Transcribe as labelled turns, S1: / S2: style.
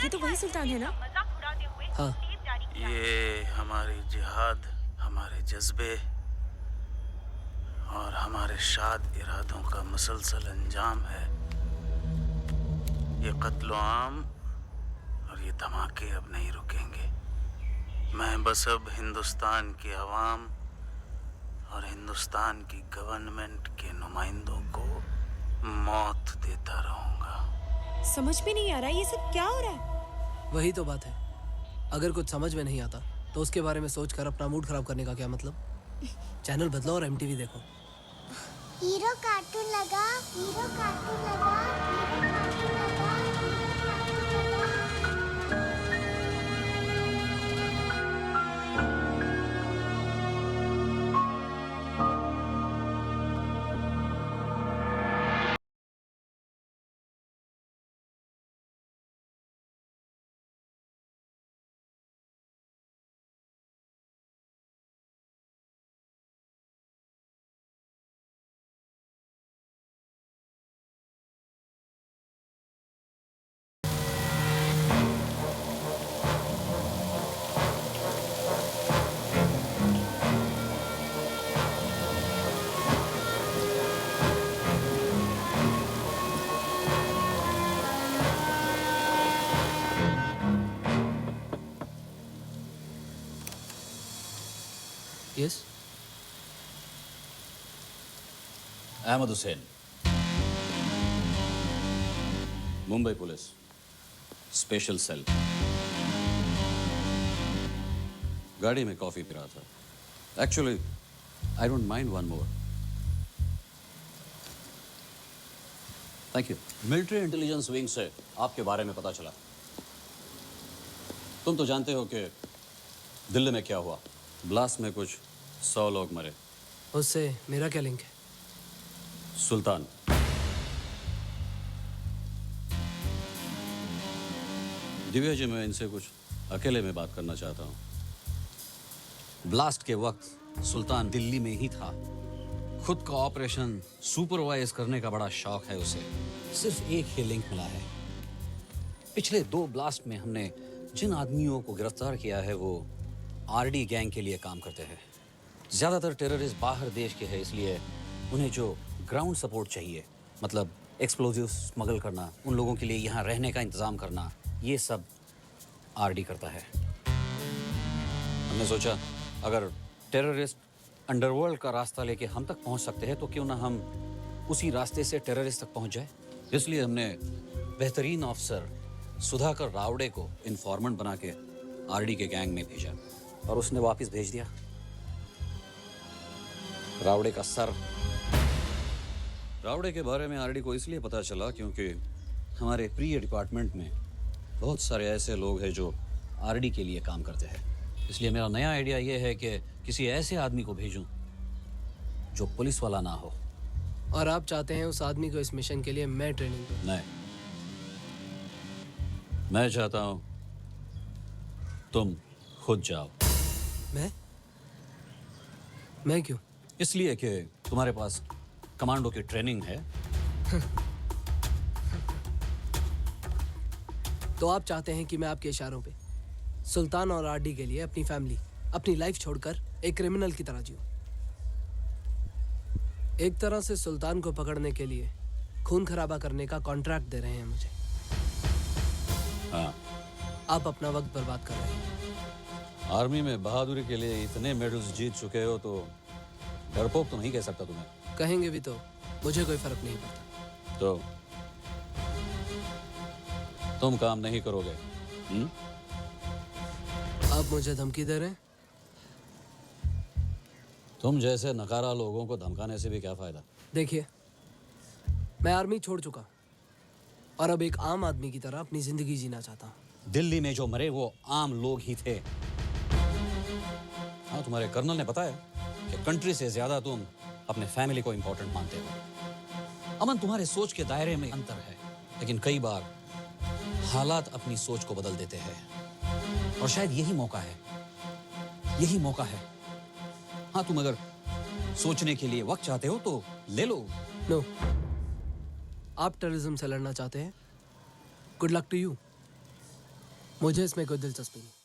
S1: ये तो वही सुल्तान है ना?
S2: हाँ।
S3: ये हमारी जिहाद, हमारे जज्बे और हमारे शाद इरादों का मुसलसल अंजाम है। ये कत्लो आम और ये धमाके अब नहीं रुकेंगे। मैं बस अब हिंदुस्तान की आवाम और हिंदुस्तान की गवर्नमेंट के नुमाइंदों को मौत देता रहूंगा।
S1: समझ में नहीं आ रहा ये सब क्या हो रहा है।
S2: वही तो बात है, अगर कुछ समझ में नहीं आता तो उसके बारे में सोचकर अपना मूड खराब करने का क्या मतलब। चैनल बदलो और एमटीवी देखो।
S4: हीरो कार्टून लगा, हीरो कार्टून लगा, हीरो कार्टून लगा, हीरो कार्टून लगा।
S2: Yes.
S5: Ahmed Hussain, Mumbai police, special cell. गाड़ी में कॉफी पी रहा था। Actually I don't mind one more. Thank you. Military intelligence wing से आपके बारे में पता चला। तुम तो जानते हो कि दिल्ली में क्या हुआ। ब्लास्ट में कुछ 100 लोग मरे।
S2: उससे मेरा क्या लिंक है?
S5: सुल्तान, दिव्या जी, मैं इनसे कुछ अकेले में बात करना चाहता हूं। ब्लास्ट के वक्त सुल्तान दिल्ली में ही था। खुद का ऑपरेशन सुपरवाइज करने का बड़ा शौक है उसे। सिर्फ एक ही लिंक मिला है। पिछले 2 ब्लास्ट में हमने जिन आदमियों को गिरफ्तार किया है वो आरडी गैंग के लिए काम करते हैं। ज्यादातर टेररिस्ट बाहर देश के हैं, इसलिए उन्हें जो ग्राउंड सपोर्ट चाहिए, मतलब एक्सप्लोजिव्स स्मगल करना, उन लोगों के लिए यहाँ रहने का इंतजाम करना, ये सब आरडी करता है। हमने सोचा अगर टेररिस्ट अंडरवर्ल्ड का रास्ता लेके हम तक पहुंच सकते हैं तो क्यों ना हम उसी रास्ते से टेररिस्ट तक पहुंच जाए। इसलिए हमने बेहतरीन ऑफिसर सुधाकर रावड़े को इन्फॉर्मेंट बना के आरडी के गैंग में भेजा और उसने वापस भेज दिया। रावड़े का सर। रावड़े के बारे में आरडी को इसलिए पता चला क्योंकि हमारे प्रिय डिपार्टमेंट में बहुत सारे ऐसे लोग हैं जो आरडी के लिए काम करते हैं। इसलिए मेरा नया आइडिया ये है कि किसी ऐसे आदमी को भेजूं जो पुलिस वाला ना हो।
S2: और आप चाहते हैं उस आदमी को इस मिशन के लिए मैं ट्रेनिंग दूं?
S5: नहीं, मैं चाहता हूं तुम खुद जाओ।
S2: मैं क्यों?
S5: इसलिए कि तुम्हारे पास कमांडो की ट्रेनिंग है।
S2: तो आप चाहते हैं कि मैं आपके इशारों पे सुल्तान और आरडी के लिए अपनी फैमिली, अपनी लाइफ छोड़कर एक क्रिमिनल की तरह जीऊं। एक तरह से सुल्तान को पकड़ने के लिए खून खराबा करने का कॉन्ट्रैक्ट दे रहे हैं मुझे।
S5: हाँ।
S2: आप अपना वक्त बर्बाद कर रहे हैं।
S5: आर्मी में बहादुरी के लिए इतने मेडल्स जीत चुके हो तो डरपोक तो नहीं कह सकता तुम्हें।
S2: कहेंगे भी तो मुझे कोई फर्क नहीं पड़ता।
S5: तो तुम काम नहीं करोगे?
S2: आप मुझे धमकी दे रहे हैं?
S5: तुम जैसे नकारा लोगों को धमकाने से भी क्या फायदा।
S2: देखिए, मैं आर्मी छोड़ चुका और अब एक आम आदमी की तरह अपनी जिंदगी जीना चाहता हूँ।
S5: दिल्ली में जो मरे वो आम लोग ही थे। हाँ, तुम्हारे कर्नल ने बताया कि कंट्री से ज्यादा तुम अपने फैमिली को इंपॉर्टेंट मानते हो। अमन, तुम्हारे सोच के दायरे में अंतर है, लेकिन कई बार हालात अपनी सोच को बदल देते हैं और शायद यही मौका है, यही मौका है। हाँ, तुम अगर सोचने के लिए वक्त चाहते हो तो ले लो।
S2: नो, आप टेररिज्म से लड़ना चाहते हैं? Good luck to you. मुझे इसमें कोई दिलचस्पी नहीं।